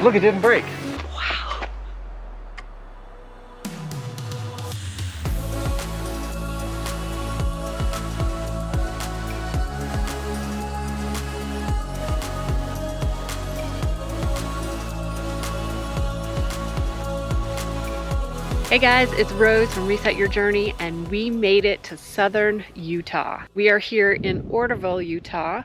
Look, it didn't break. Hey guys, it's Rose from Reset Your Journey, and we made it to southern Utah. We are here in Orderville, Utah,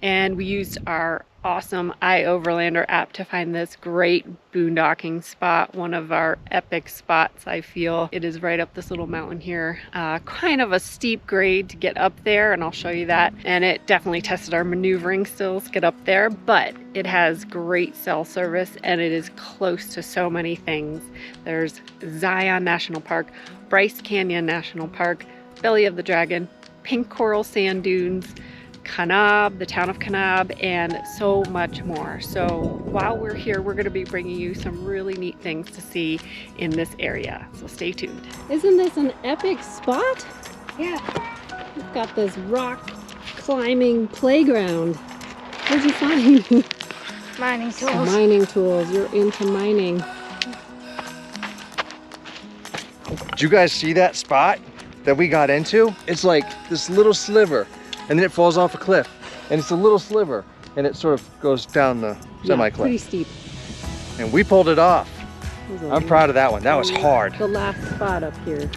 and we used our awesome iOverlander app to find this great boondocking spot, one of our epic spots, I feel. It is right up this little mountain here. Kind of a steep grade to get up there, and I'll show you that. And it definitely tested our maneuvering skills to get up there, but it has great cell service and it is close to so many things. There's Zion National Park, Bryce Canyon National Park, Belly of the Dragon, pink coral sand dunes, Kanab, the town of Kanab, and so much more. So while we're here, we're going to be bringing you some really neat things to see in this area. So stay tuned. Isn't this an epic spot? Yeah. We've got this rock climbing playground. What'd you find? Mining tools. Mining tools. You're into mining. Did you guys see that spot that we got into? It's like this little sliver, and then it falls off a cliff. And it's a little sliver, and it sort of goes down the semi-cliff. Pretty steep. And we pulled it off. I'm proud of that one. That was hard. The last spot up here.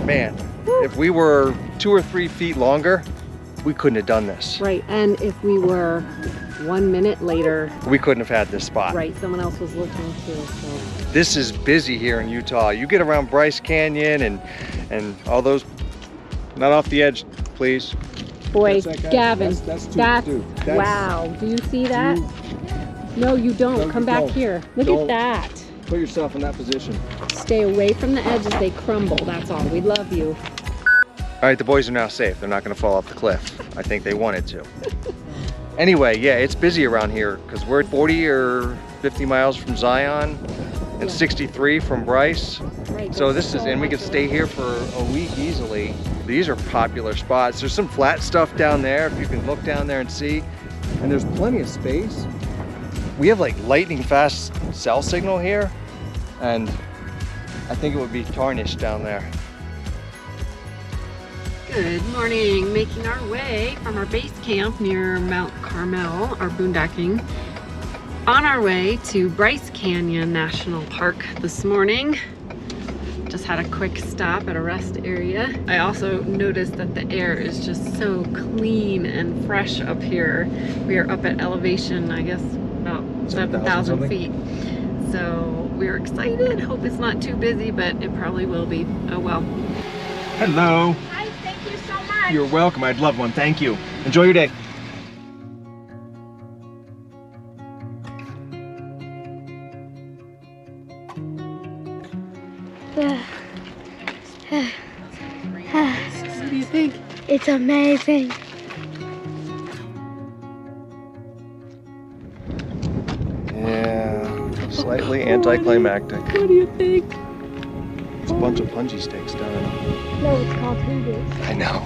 Man, if we were 2 or 3 feet longer, we couldn't have done this. Right, and if we were 1 minute later, We couldn't have had this spot. right, someone else was looking too, so. This is busy here in Utah. You get around Bryce Canyon and all those, not off the edge, please. Boy, That's that guy. Gavin, That's wow. Do you see that? No, you don't. No, Come you back don't. here. Look Don't. at that. Put yourself in that position. Stay away from the edges. They crumble. That's all. We love you. All right, the boys are now safe. They're not gonna fall off the cliff. I think they wanted to. Anyway, yeah, it's busy around here because we're 40 or 50 miles from Zion and 63 from Bryce. Right. So there's this is, so and we much could stay here for a week easily. These are popular spots. There's some flat stuff down there if you can look down there and see. And there's plenty of space. We have like lightning fast cell signal here, and I think it would be tarnished down there. Good morning. Making our way from our base camp near Mt Carmel, our boondocking, on our way to Bryce Canyon National Park this morning. Just had a quick stop at a rest area. I also noticed that the air is just so clean and fresh up here. We are up at elevation, I guess, about 7,000 feet. So we're excited. Hope it's not too busy, but it probably will be. Oh well. Hello. Hi, thank you so much. You're welcome. I'd love one. Thank you. Enjoy your day. What do you think? It's amazing. Yeah, slightly anticlimactic. What do you think? It's a bunch of punji sticks down there. No, it's called hoodoo. I know.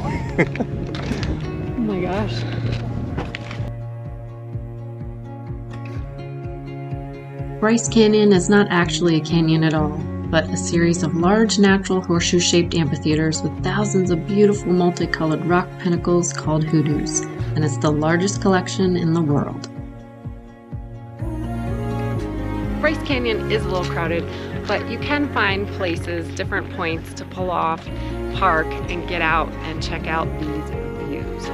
Oh my gosh. Bryce Canyon is not actually a canyon at all, but a series of large natural horseshoe-shaped amphitheaters with thousands of beautiful multicolored rock pinnacles called hoodoos, and it's the largest collection in the world. Bryce Canyon is a little crowded, but you can find places, different points to pull off, park, and get out and check out these views.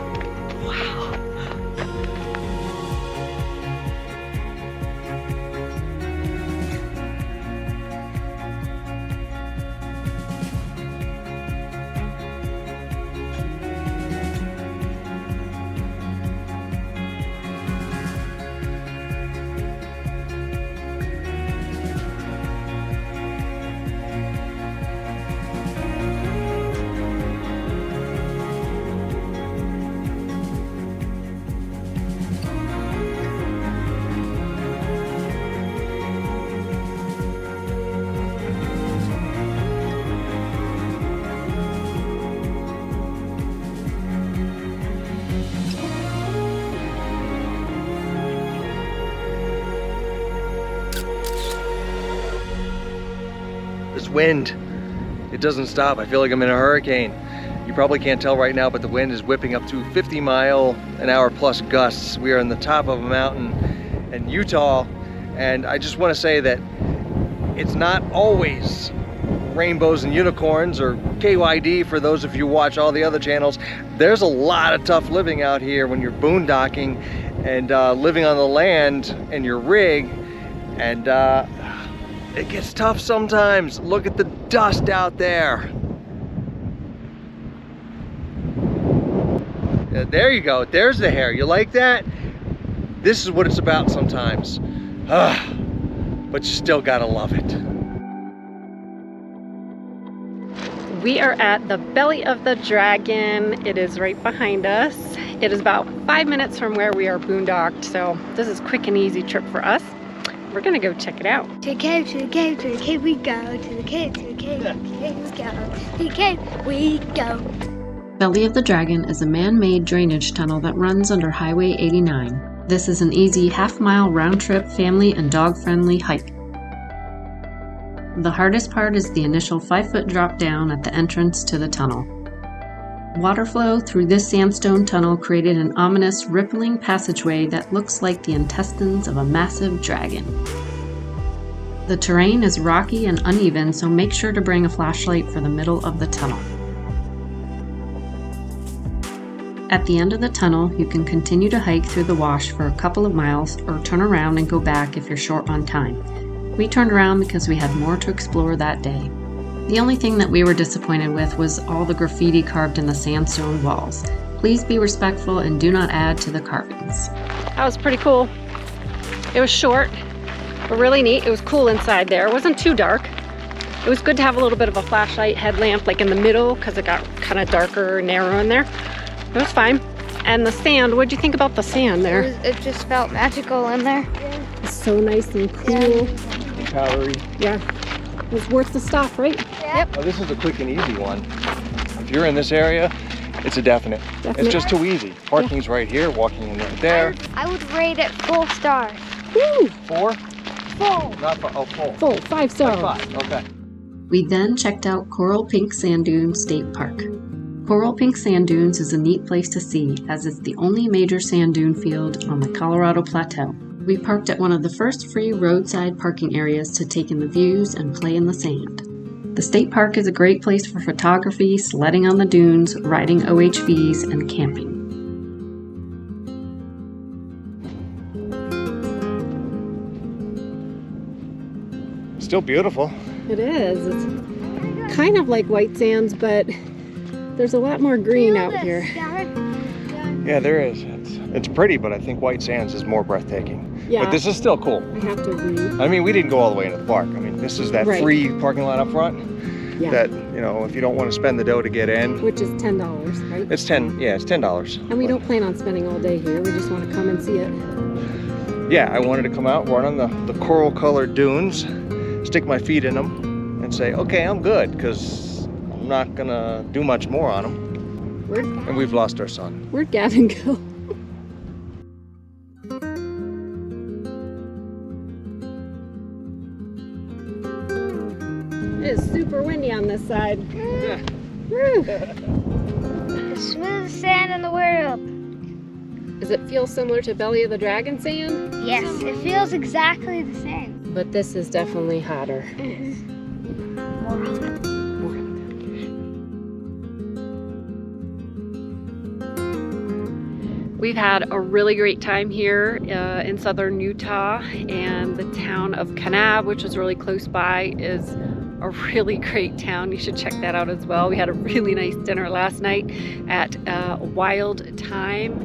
Wow. wind. It doesn't stop. I feel like I'm in a hurricane. You probably can't tell right now, but the wind is whipping up to 50-mile-an-hour plus gusts. We are on the top of a mountain in Utah, and I just want to say that it's not always rainbows and unicorns, or KYD for those of you who watch all the other channels. There's a lot of tough living out here when you're boondocking and living on the land in your rig, and it gets tough sometimes. Look at the dust out there. There you go, there's the hair. You like that? This is what it's about sometimes. But you still gotta love it. We are at the belly of the dragon. It is right behind us. It is about 5 minutes from where we are boondocked, so this is a quick and easy trip for us. We're gonna go check it out. To the cave, to the cave, to the cave we go. To the cave, to the cave, to the cave we go. To the cave we go. Belly of the Dragon is a man-made drainage tunnel that runs under Highway 89. This is an easy half-mile round-trip family and dog-friendly hike. The hardest part is the initial 5-foot drop down at the entrance to the tunnel. Water flow through this sandstone tunnel created an ominous rippling passageway that looks like the intestines of a massive dragon. The terrain is rocky and uneven, so make sure to bring a flashlight for the middle of the tunnel. At the end of the tunnel, you can continue to hike through the wash for a couple of miles or turn around and go back if you're short on time. We turned around because we had more to explore that day. The only thing that we were disappointed with was all the graffiti carved in the sandstone walls. Please be respectful and do not add to the carvings. That was pretty cool. It was short, but really neat. It was cool inside there. It wasn't too dark. It was good to have a little bit of a flashlight headlamp like in the middle because it got kind of darker and narrow in there. It was fine. And the sand, what'd you think about the sand there? It just felt magical in there. It's so nice and cool. Calorie. Yeah, it was worth the stop, right? Yep. Oh, this is a quick and easy one. If you're in this area, it's a definite. It's just too easy. Parking's right here, walking in right there. I would rate it 4 stars. Woo! 4? Full. Not 4. Oh, full. Full, 5 stars. Like 5. Okay. We then checked out Coral Pink Sand Dunes State Park. Coral Pink Sand Dunes is a neat place to see, as it's the only major sand dune field on the Colorado Plateau. We parked at one of the first free roadside parking areas to take in the views and play in the sand. The state park is a great place for photography, sledding on the dunes, riding OHVs, and camping. Still beautiful. It is. It's kind of like white sands, but there's a lot more green out here. Yeah, there is. It's pretty, but I think white sands is more breathtaking. Yeah. But this is still cool. I have to agree. I mean, we didn't go all the way into the park. I mean, this is that Right. free parking lot up front. Yeah. That, you know, if you don't want to spend the dough to get in, Which is $10, right? it's 10. Yeah, it's $10. And we don't plan on spending all day here. We just want to come and see it. Yeah, I wanted to come out, run on the coral colored dunes, stick my feet in them, and say, okay, I'm good, because I'm not gonna do much more on them. And we've lost our son. Where'd Gavin go? It is super windy on this side. Woo. The smoothest sand in the world. Does it feel similar to Belly of the Dragon sand? Yes, it feels exactly the same. But this is definitely hotter. We've had a really great time here in southern Utah, and the town of Kanab, which is really close by, is a really great town. You should check that out as well. We had a really nice dinner last night at Wild Time.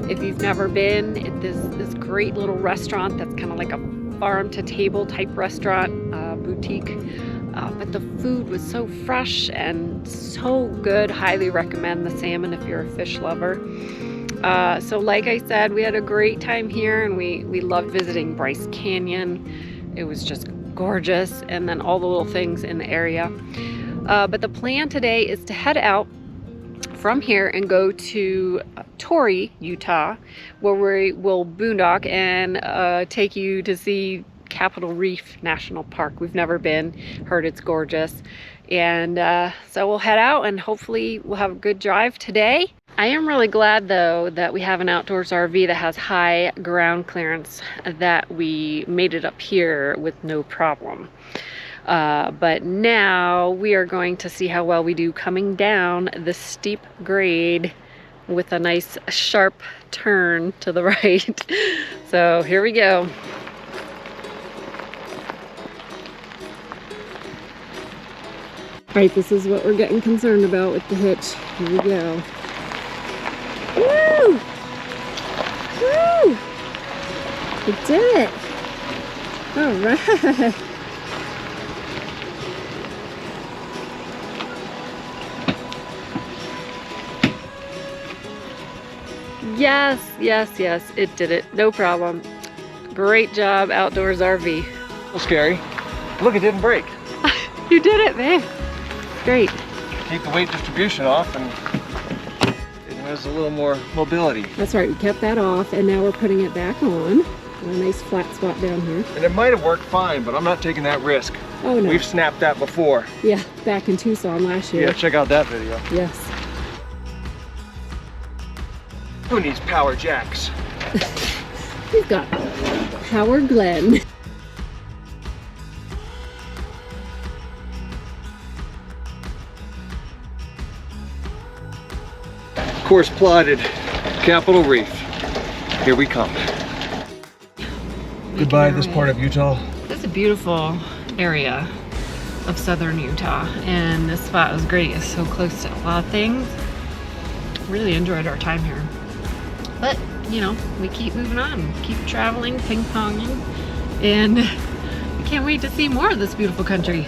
If you've never been, this great little restaurant that's kind of like a farm to table type restaurant, boutique. But the food was so fresh and so good. Highly recommend the salmon if you're a fish lover. So like I said, we had a great time here, and we loved visiting Bryce Canyon. It was just gorgeous, and then all the little things in the area. But the plan today is to head out from here and go to Torrey, Utah, where we will boondock and take you to see Capitol Reef National Park. We've never been, heard it's gorgeous. And so we'll head out and hopefully we'll have a good drive today. I am really glad though that we have an outdoors RV that has high ground clearance, that we made it up here with no problem. But now we are going to see how well we do coming down the steep grade with a nice sharp turn to the right. So here we go. Right, this is what we're getting concerned about with the hitch. Here we go. Woo! Woo! We did it! All right. Yes, yes, yes, it did it. No problem. Great job, Outdoors RV. A little scary. Look, it didn't break. You did it, man. Great. Keep the weight distribution off and it has a little more mobility. That's right, we kept that off and now we're putting it back on. A nice flat spot down here. And it might have worked fine, but I'm not taking that risk. Oh no. We've snapped that before. Yeah, back in Tucson last year. Yeah, check out that video. Yes. Who needs power jacks? We've got Power Glen. Course plotted, Capitol Reef. Here we come. Goodbye, this part of Utah. This is a beautiful area of southern Utah, and this spot was great. It's so close to a lot of things. Really enjoyed our time here. But, you know, we keep moving on, keep traveling, ping-ponging, and we can't wait to see more of this beautiful country.